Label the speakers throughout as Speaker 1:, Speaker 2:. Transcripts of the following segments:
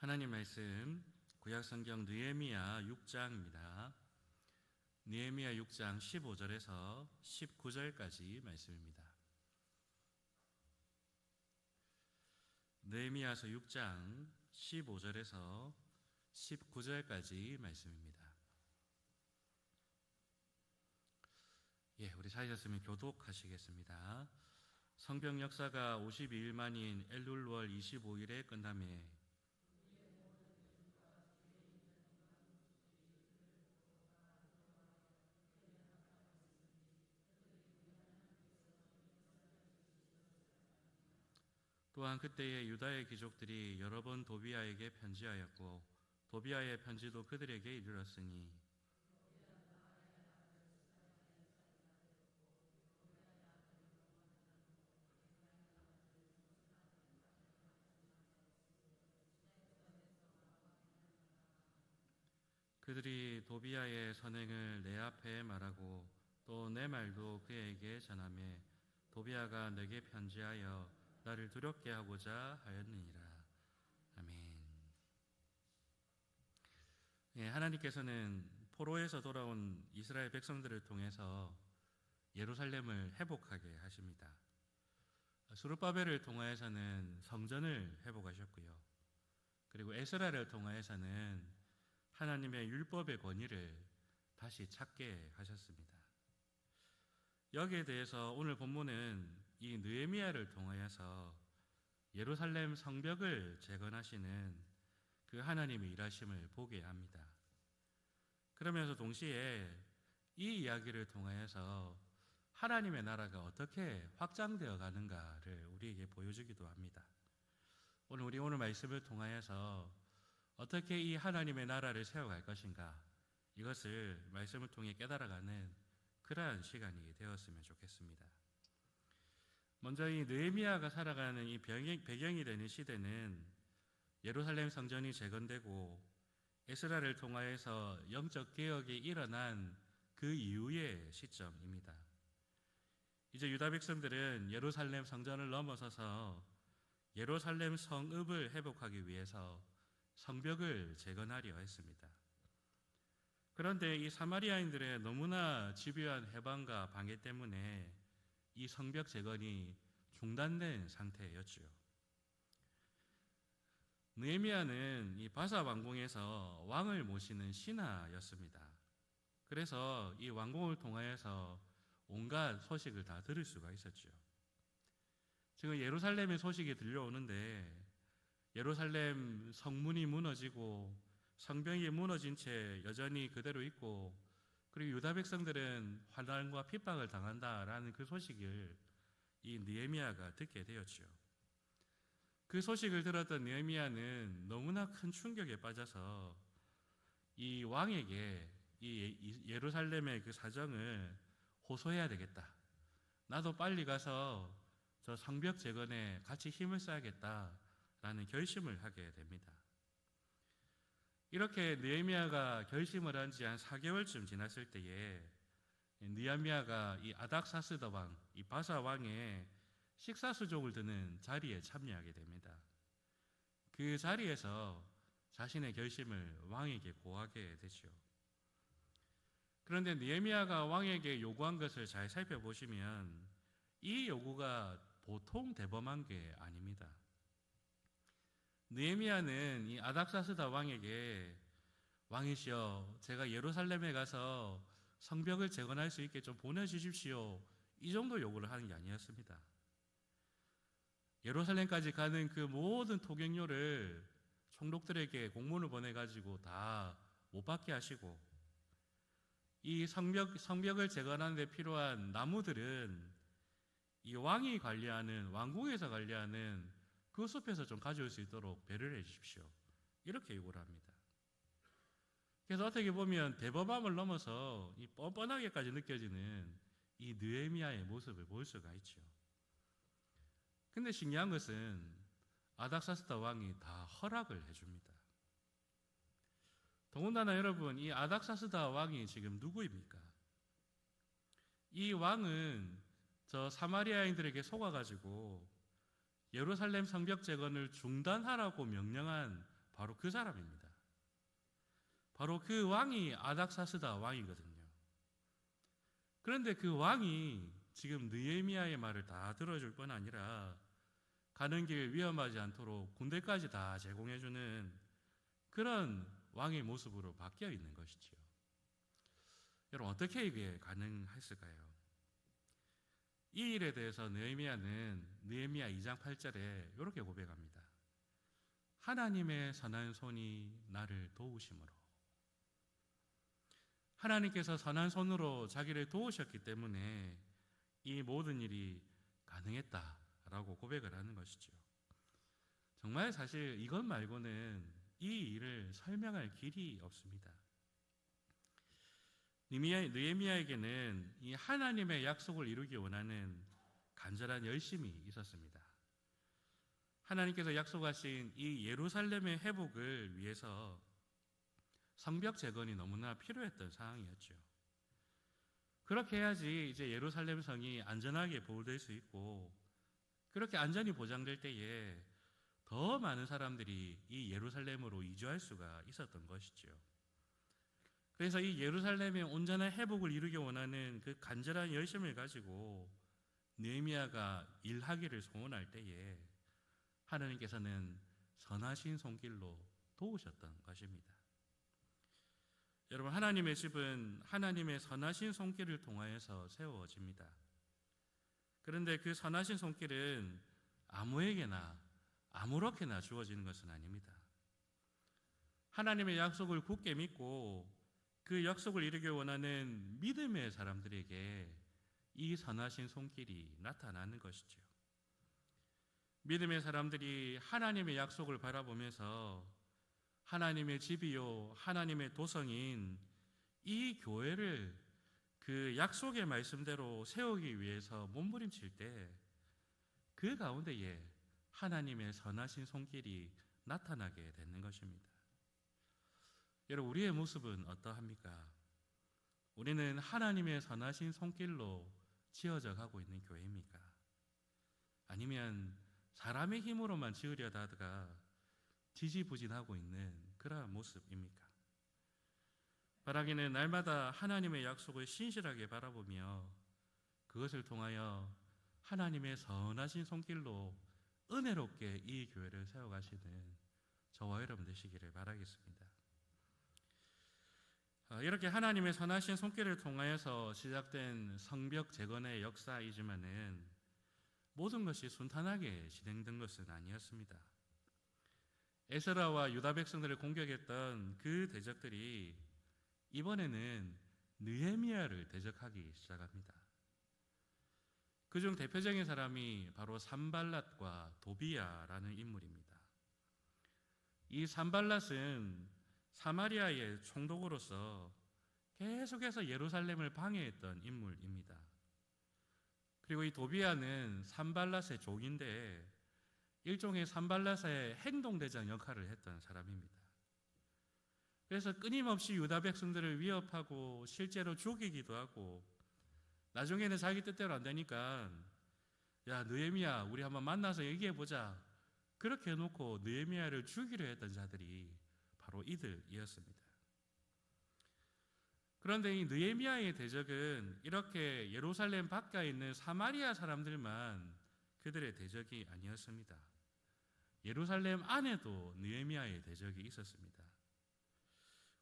Speaker 1: 하나님 말씀 구약성경 느헤미야 6장입니다. 느헤미야 6장 15절에서 19절까지 말씀입니다. 느헤미야서 6장 15절에서 19절까지 말씀입니다. 우리 찾으셨으면 교독하시겠습니다. 성경 역사가 52일 만인 엘룰월 25일에 끝남에 또한 그때의 유다의 귀족들이 여러 번 도비아에게 편지하였고 도비아의 편지도 그들에게 이르렀으니 그들이 도비아의 선행을 내 앞에 말하고 또 내 말도 그에게 전하매 도비아가 내게 편지하여 나를 두렵게 하고자 하였느니라. 아멘. 하나님께서는 포로에서 돌아온 이스라엘 백성들을 통해서 예루살렘을 회복하게 하십니다. 스룹바벨을 통하여서는 성전을 회복하셨고요. 그리고 에스라를 통하여서는 하나님의 율법의 권위를 다시 찾게 하셨습니다. 여기에 대해서 오늘 본문은 이 느헤미야를 통하여서 예루살렘 성벽을 재건하시는 그 하나님의 일하심을 보게 합니다. 그러면서 동시에 이 이야기를 통하여서 하나님의 나라가 어떻게 확장되어 가는가를 우리에게 보여주기도 합니다. 오늘 말씀을 통하여서 어떻게 이 하나님의 나라를 세워갈 것인가, 이것을 말씀을 통해 깨달아가는 그러한 시간이 되었으면 좋겠습니다. 먼저 이 느헤미야가 살아가는 이 배경이 되는 시대는 예루살렘 성전이 재건되고 에스라를 통하여서 영적 개혁이 일어난 그 이후의 시점입니다. 이제 유다 백성들은 예루살렘 성전을 넘어서서 예루살렘 성읍을 회복하기 위해서 성벽을 재건하려 했습니다. 그런데 이 사마리아인들의 너무나 집요한 해방과 방해 때문에 이 성벽 재건이 중단된 상태였죠. 느헤미야는 이 바사 왕궁에서 왕을 모시는 신하였습니다. 그래서 이 왕궁을 통하여서 온갖 소식을 다 들을 수가 있었죠. 지금 예루살렘의 소식이 들려오는데 예루살렘 성문이 무너지고 성벽이 무너진 채 여전히 그대로 있고, 그리고 유다 백성들은 환난과 핍박을 당한다라는 그 소식을 이 느헤미야가 듣게 되었죠. 그 소식을 들었던 느헤미야는 너무나 큰 충격에 빠져서 이 왕에게 이 예루살렘의 그 사정을 호소해야 되겠다. 나도 빨리 가서 저 성벽 재건에 같이 힘을 써야겠다라는 결심을 하게 됩니다. 이렇게 느헤미야가 결심을 한 지 한 4개월쯤 지났을 때에 느헤미야가 이 아닥사스다 왕, 이 바사 왕의 식사수족을 드는 자리에 참여하게 됩니다. 그 자리에서 자신의 결심을 왕에게 고하게 되죠. 그런데 느헤미야가 왕에게 요구한 것을 잘 살펴보시면 이 요구가 보통 대범한 게 아닙니다. 느헤미야는 이 아닥사스다 왕에게 왕이시여, 제가 예루살렘에 가서 성벽을 재건할 수 있게 좀 보내주십시오, 이 정도 요구를 하는 게 아니었습니다. 예루살렘까지 가는 그 모든 통행료를 총독들에게 공문을 보내가지고 다 못 받게 하시고, 이 성벽을 재건하는 데 필요한 나무들은 이 왕이 관리하는, 왕궁에서 관리하는 그 숲에서 좀 가져올 수 있도록 배려를 해 주십시오, 이렇게 요구를 합니다. 그래서 어떻게 보면 대범함을 넘어서 이 뻔뻔하게까지 느껴지는 이 느헤미야의 모습을 볼 수가 있죠. 근데 신기한 것은 아닥사스다 왕이 다 허락을 해줍니다. 더군다나 여러분, 이 아닥사스다 왕이 지금 누구입니까? 이 왕은 저 사마리아인들에게 속아가지고 예루살렘 성벽 재건을 중단하라고 명령한 바로 그 사람입니다. 바로 그 왕이 아닥사스다 왕이거든요. 그런데 그 왕이 지금 느헤미야의 말을 다 들어줄 뿐 아니라 가는 길 위험하지 않도록 군대까지 다 제공해주는 그런 왕의 모습으로 바뀌어 있는 것이지요. 여러분, 어떻게 이게 가능했을까요? 이 일에 대해서 느헤미야는 느헤미야 2장 8절에 이렇게 고백합니다. 하나님의 선한 손이 나를 도우심으로. 하나님께서 선한 손으로 자기를 도우셨기 때문에 이 모든 일이 가능했다라고 고백을 하는 것이죠. 정말 사실 이것 말고는 이 일을 설명할 길이 없습니다. 느헤미야에게는 이 하나님의 약속을 이루기 원하는 간절한 열심이 있었습니다. 하나님께서 약속하신 이 예루살렘의 회복을 위해서 성벽 재건이 너무나 필요했던 상황이었죠. 그렇게 해야지 이제 예루살렘 성이 안전하게 보호될 수 있고, 그렇게 안전이 보장될 때에 더 많은 사람들이 이 예루살렘으로 이주할 수가 있었던 것이죠. 그래서 이 예루살렘의 온전한 회복을 이루기 원하는 그 간절한 열심을 가지고 느헤미야가 일하기를 소원할 때에 하나님께서는 선하신 손길로 도우셨던 것입니다. 여러분, 하나님의 집은 하나님의 선하신 손길을 통하여서 세워집니다. 그런데 그 선하신 손길은 아무에게나 아무렇게나 주어지는 것은 아닙니다. 하나님의 약속을 굳게 믿고 그 약속을 이루기 원하는 믿음의 사람들에게 이 선하신 손길이 나타나는 것이죠. 믿음의 사람들이 하나님의 약속을 바라보면서 하나님의 집이요 하나님의 도성인 이 교회를 그 약속의 말씀대로 세우기 위해서 몸부림칠 때 그 가운데에 하나님의 선하신 손길이 나타나게 되는 것입니다. 여러분, 우리의 모습은 어떠합니까? 우리는 하나님의 선하신 손길로 지어져 가고 있는 교회입니까? 아니면 사람의 힘으로만 지으려다 하다가 지지부진하고 있는 그러한 모습입니까? 바라기는 날마다 하나님의 약속을 신실하게 바라보며 그것을 통하여 하나님의 선하신 손길로 은혜롭게 이 교회를 세워가시는 저와 여러분 되시기를 바라겠습니다. 이렇게 하나님의 선하신 손길을 통하여서 시작된 성벽 재건의 역사이지만은 모든 것이 순탄하게 진행된 것은 아니었습니다. 에스라와 유다 백성들을 공격했던 그 대적들이 이번에는 느헤미야를 대적하기 시작합니다. 그중 대표적인 사람이 바로 산발랏과 도비야라는 인물입니다. 이 산발랏은 사마리아의 총독으로서 계속해서 예루살렘을 방해했던 인물입니다. 그리고 이 도비야는 산발랏의 종인데 일종의 산발랏의 행동대장 역할을 했던 사람입니다. 그래서 끊임없이 유다 백성들을 위협하고 실제로 죽이기도 하고, 나중에는 자기 뜻대로 안 되니까 야 느헤미야 우리 한번 만나서 얘기해보자, 그렇게 해놓고 느헤미야를 죽이려 했던 자들이 바로 이들이었습니다. 그런데 이 느헤미야의 대적은 이렇게 예루살렘 밖에 있는 사마리아 사람들만 그들의 대적이 아니었습니다. 예루살렘 안에도 느헤미야의 대적이 있었습니다.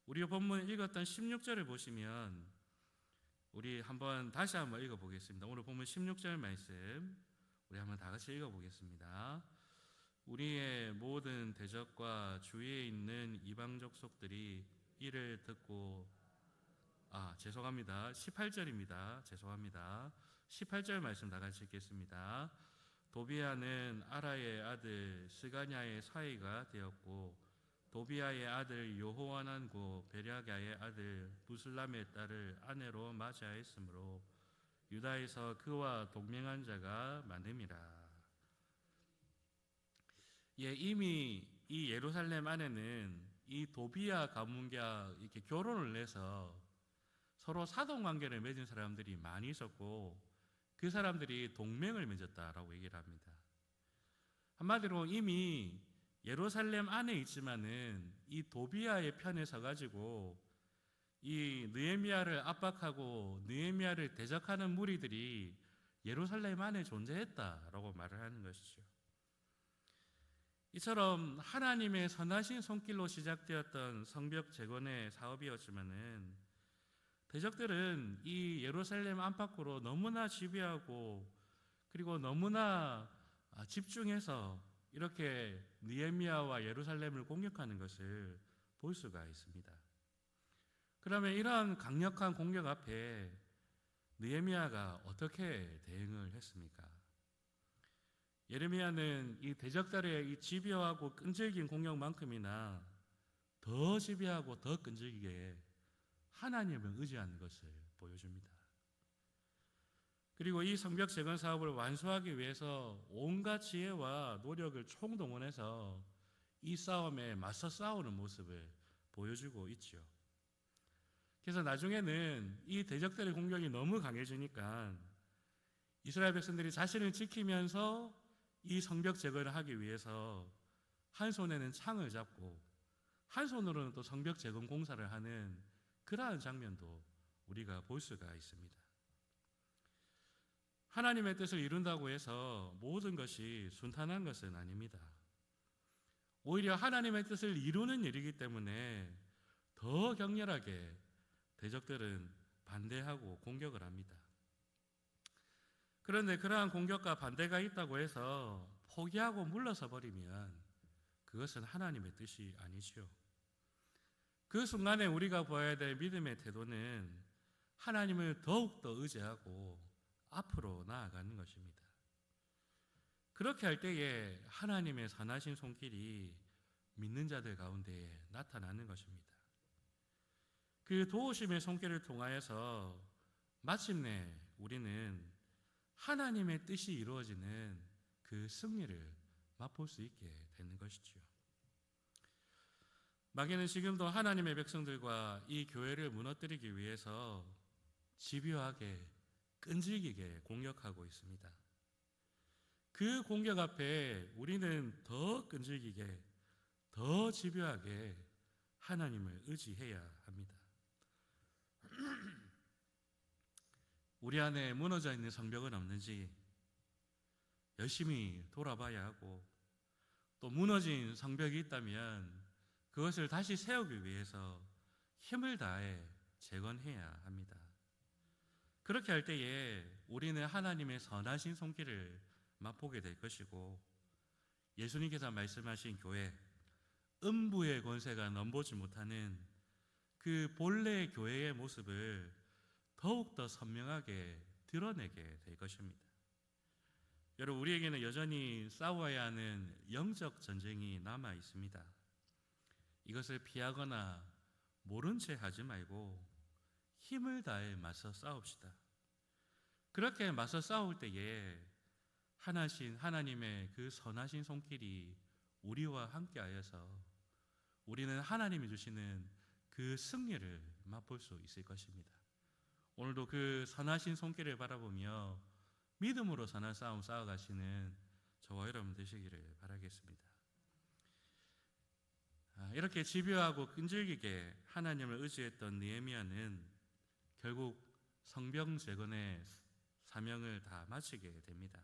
Speaker 1: 우리 본문 읽었던 16절을 보시면 우리 다시 한번 읽어보겠습니다. 오늘 본문 16절 말씀 우리 한번 다 같이 읽어보겠습니다. 우리의 모든 대적과 주위에 있는 이방 족속들이 이를 듣고 죄송합니다. 18절입니다. 죄송합니다. 18절 말씀 다 같이 읽겠습니다. 도비야는 아라의 아들 스가냐의 사위가 되었고 도비야의 아들 여호하난과 베랴가의 아들 무슬람의 딸을 아내로 맞이하였으므로 유다에서 그와 동맹한 자가 많음이라. 이미 이 예루살렘 안에는 이 도비야 가문과 이렇게 결혼을 해서 서로 사돈 관계를 맺은 사람들이 많이 있었고 그 사람들이 동맹을 맺었다라고 얘기를 합니다. 한마디로 이미 예루살렘 안에 있지만은 이 도비아의 편에 서가지고 이 느헤미야를 압박하고 느헤미야를 대적하는 무리들이 예루살렘 안에 존재했다라고 말을 하는 것이죠. 이처럼 하나님의 선하신 손길로 시작되었던 성벽 재건의 사업이었지만은 대적들은 이 예루살렘 안팎으로 너무나 지배하고 그리고 너무나 집중해서 이렇게 느헤미야와 예루살렘을 공격하는 것을 볼 수가 있습니다. 그러면 이러한 강력한 공격 앞에 느헤미야가 어떻게 대응을 했습니까? 예레미야는 이 대적들의 이 집요하고 끈질긴 공격만큼이나 더 집요하고 더 끈질기게 하나님을 의지하는 것을 보여줍니다. 그리고 이 성벽 재건 사업을 완수하기 위해서 온갖 지혜와 노력을 총동원해서 이 싸움에 맞서 싸우는 모습을 보여주고 있죠. 그래서 나중에는 이 대적들의 공격이 너무 강해지니까 이스라엘 백성들이 자신을 지키면서 이 성벽 재건을 하기 위해서 한 손에는 창을 잡고 한 손으로는 또 성벽 재건 공사를 하는 그러한 장면도 우리가 볼 수가 있습니다. 하나님의 뜻을 이룬다고 해서 모든 것이 순탄한 것은 아닙니다. 오히려 하나님의 뜻을 이루는 일이기 때문에 더 격렬하게 대적들은 반대하고 공격을 합니다. 그런데 그러한 공격과 반대가 있다고 해서 포기하고 물러서 버리면 그것은 하나님의 뜻이 아니지요. 그 순간에 우리가 보여야 될 믿음의 태도는 하나님을 더욱더 의지하고 앞으로 나아가는 것입니다. 그렇게 할 때에 하나님의 선하신 손길이 믿는 자들 가운데에 나타나는 것입니다. 그 도우심의 손길을 통하여서 마침내 우리는 하나님의 뜻이 이루어지는 그 승리를 맛볼 수 있게 되는 것이지요. 마귀는 지금도 하나님의 백성들과 이 교회를 무너뜨리기 위해서 집요하게 끈질기게 공격하고 있습니다. 그 공격 앞에 우리는 더 끈질기게 더 집요하게 하나님을 의지해야 합니다. 우리 안에 무너져 있는 성벽은 없는지 열심히 돌아봐야 하고, 또 무너진 성벽이 있다면 그것을 다시 세우기 위해서 힘을 다해 재건해야 합니다. 그렇게 할 때에 우리는 하나님의 선하신 손길을 맛보게 될 것이고, 예수님께서 말씀하신 교회, 음부의 권세가 넘보지 못하는 그 본래 교회의 모습을 더욱더 선명하게 드러내게 될 것입니다. 여러분, 우리에게는 여전히 싸워야 하는 영적 전쟁이 남아 있습니다. 이것을 피하거나 모른 채 하지 말고 힘을 다해 맞서 싸웁시다. 그렇게 맞서 싸울 때에 하나님의 그 선하신 손길이 우리와 함께하여서 우리는 하나님이 주시는 그 승리를 맛볼 수 있을 것입니다. 오늘도 그 선하신 손길을 바라보며 믿음으로 선한 싸움 싸워가시는 저와 여러분 되시기를 바라겠습니다. 이렇게 집요하고 끈질기게 하나님을 의지했던 느헤미야는 결국 성벽 재건의 사명을 다 마치게 됩니다.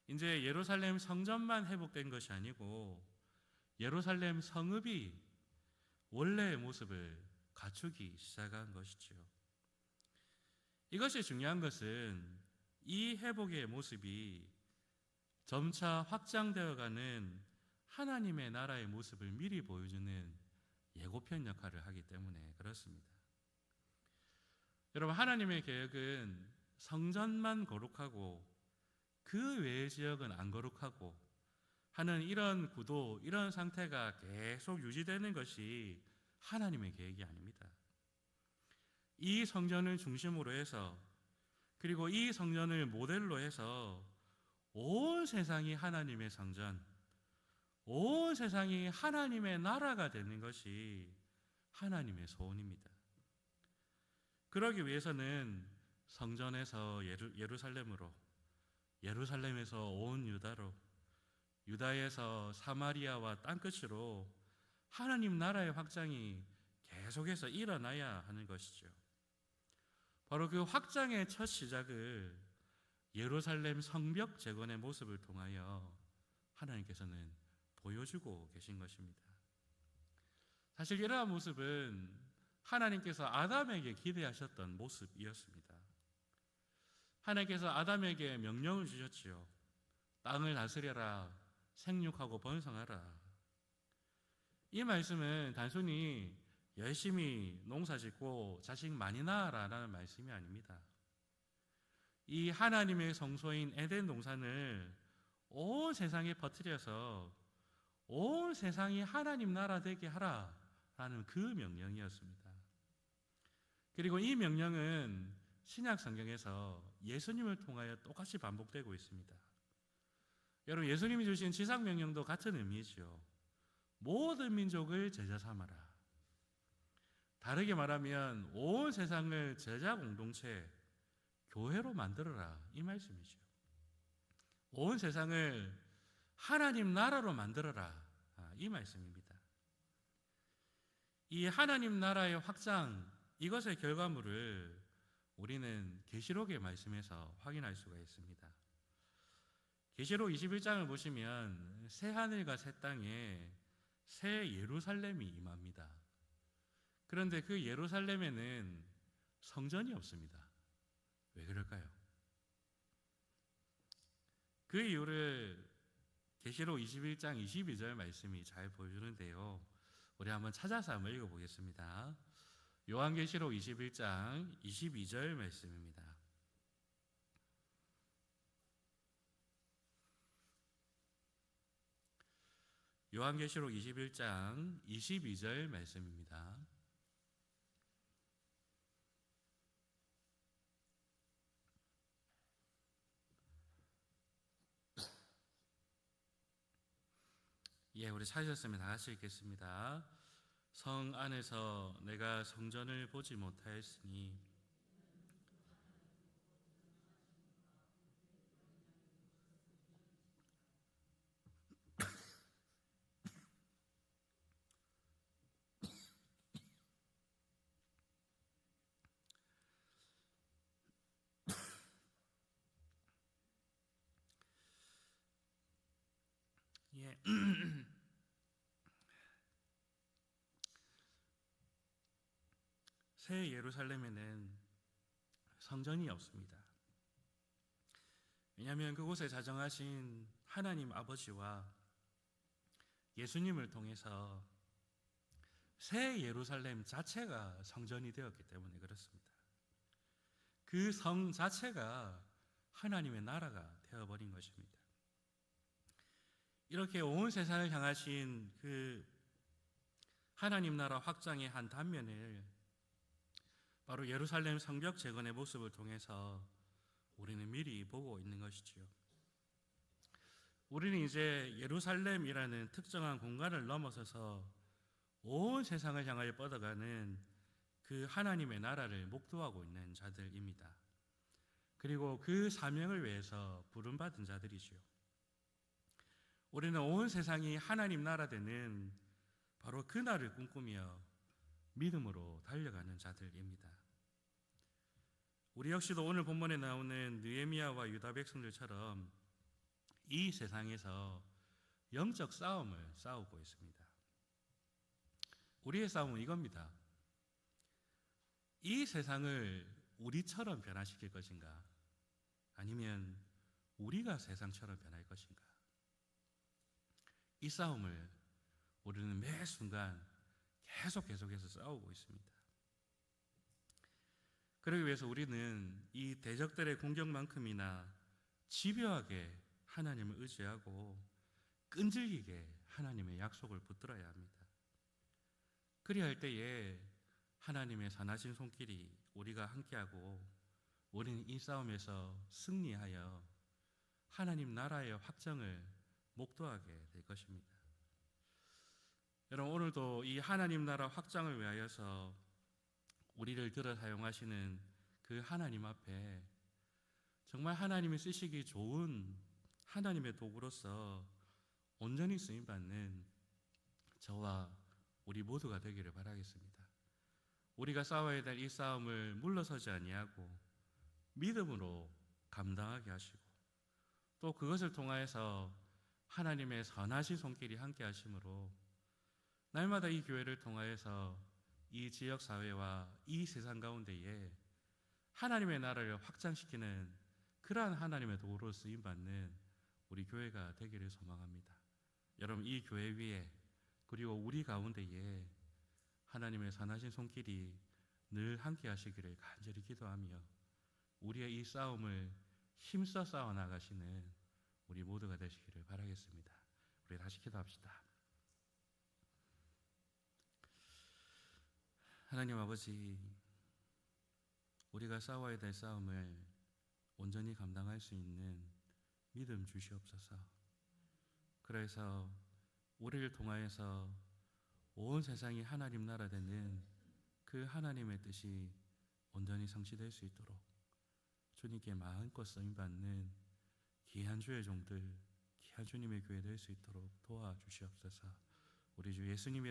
Speaker 1: 이제 예루살렘 성전만 회복된 것이 아니고 예루살렘 성읍이 원래의 모습을 갖추기 시작한 것이지요. 이것이 중요한 것은 이 회복의 모습이 점차 확장되어가는 하나님의 나라의 모습을 미리 보여주는 예고편 역할을 하기 때문에 그렇습니다. 여러분, 하나님의 계획은 성전만 거룩하고 그 외의 지역은 안 거룩하고 하는 이런 구도, 이런 상태가 계속 유지되는 것이 하나님의 계획이 아닙니다. 이 성전을 중심으로 해서, 그리고 이 성전을 모델로 해서 온 세상이 하나님의 성전, 온 세상이 하나님의 나라가 되는 것이 하나님의 소원입니다. 그러기 위해서는 성전에서 예루살렘으로, 예루살렘에서 온 유다로, 유다에서 사마리아와 땅끝으로 하나님 나라의 확장이 계속해서 일어나야 하는 것이죠. 바로 그 확장의 첫 시작을 예루살렘 성벽 재건의 모습을 통하여 하나님께서는 보여주고 계신 것입니다. 사실 이러한 모습은 하나님께서 아담에게 기대하셨던 모습이었습니다. 하나님께서 아담에게 명령을 주셨지요. 땅을 다스려라, 생육하고 번성하라. 이 말씀은 단순히 열심히 농사짓고 자식 많이 낳아라라는 말씀이 아닙니다. 이 하나님의 성소인 에덴 동산을 온 세상에 퍼뜨려서 온 세상이 하나님 나라 되게 하라라는 그 명령이었습니다. 그리고 이 명령은 신약 성경에서 예수님을 통하여 똑같이 반복되고 있습니다. 여러분, 예수님이 주신 지상 명령도 같은 의미죠. 모든 민족을 제자 삼아라. 다르게 말하면 온 세상을 제자 공동체, 교회로 만들어라, 이 말씀이죠. 온 세상을 하나님 나라로 만들어라, 이 말씀입니다. 이 하나님 나라의 확장, 이것의 결과물을 우리는 계시록의 말씀에서 확인할 수가 있습니다. 계시록 21장을 보시면 새 하늘과 새 땅에 새 예루살렘이 임합니다. 그런데 그 예루살렘에는 성전이 없습니다. 왜 그럴까요? 그 이유를 계시록 21장 22절 말씀이 잘 보여주는데요. 우리 한번 찾아서 한번 읽어보겠습니다. 요한계시록 21장 22절 말씀입니다. 요한계시록 21장 22절 말씀입니다. 예, 우리 찾으셨으면 다 같이 읽겠습니다. 성 안에서 내가 성전을 보지 못하였으니 예. 새 예루살렘에는 성전이 없습니다. 왜냐하면 그곳에 자정하신 하나님 아버지와 예수님을 통해서 새 예루살렘 자체가 성전이 되었기 때문에 그렇습니다. 그 성 자체가 하나님의 나라가 되어버린 것입니다. 이렇게 온 세상을 향하신 그 하나님 나라 확장의 한 단면을 바로 예루살렘 성벽 재건의 모습을 통해서 우리는 미리 보고 있는 것이지요. 우리는 이제 예루살렘이라는 특정한 공간을 넘어서서 온 세상을 향하여 뻗어가는 그 하나님의 나라를 목도하고 있는 자들입니다. 그리고 그 사명을 위해서 부름받은 자들이지요. 우리는 온 세상이 하나님 나라 되는 바로 그 날을 꿈꾸며 믿음으로 달려가는 자들입니다. 우리 역시도 오늘 본문에 나오는 느헤미야와 유다 백성들처럼 이 세상에서 영적 싸움을 싸우고 있습니다. 우리의 싸움은 이겁니다. 이 세상을 우리처럼 변화시킬 것인가? 아니면 우리가 세상처럼 변할 것인가? 이 싸움을 우리는 매 순간 계속해서 싸우고 있습니다. 그러기 위해서 우리는 이 대적들의 공격만큼이나 집요하게 하나님을 의지하고 끈질기게 하나님의 약속을 붙들어야 합니다. 그리할 때에 하나님의 선하신 손길이 우리가 함께하고 우리는 이 싸움에서 승리하여 하나님 나라의 확정을 목도하게 될 것입니다. 여러분, 오늘도 이 하나님 나라 확장을 위하여서 우리를 들어 사용하시는 그 하나님 앞에 정말 하나님이 쓰시기 좋은 하나님의 도구로서 온전히 쓰임 받는 저와 우리 모두가 되기를 바라겠습니다. 우리가 싸워야 될 이 싸움을 물러서지 아니하고 믿음으로 감당하게 하시고, 또 그것을 통하여서 하나님의 선하신 손길이 함께 하심으로 날마다 이 교회를 통하여서 이 지역 사회와 이 세상 가운데에 하나님의 나라를 확장시키는 그러한 하나님의 도구로 쓰임 받는 우리 교회가 되기를 소망합니다. 여러분, 이 교회 위에 그리고 우리 가운데에 하나님의 선하신 손길이 늘 함께 하시기를 간절히 기도하며 우리의 이 싸움을 힘써 싸워 나가시는 우리 모두가 되시기를 바라겠습니다. 우리 다시 기도합시다. 하나님 아버지, 우리가 싸워야 될 싸움을 온전히 감당할 수 있는 믿음 주시옵소서. 그래서 우리를 통하여서 온 세상이 하나님 나라 되는 그 하나님의 뜻이 온전히 성취될 수 있도록 주님께 마음껏 쓰임받는 귀한 주의 종들, 귀한 주님의 교회 될 수 있도록 도와주시옵소서. 우리 주 예수님의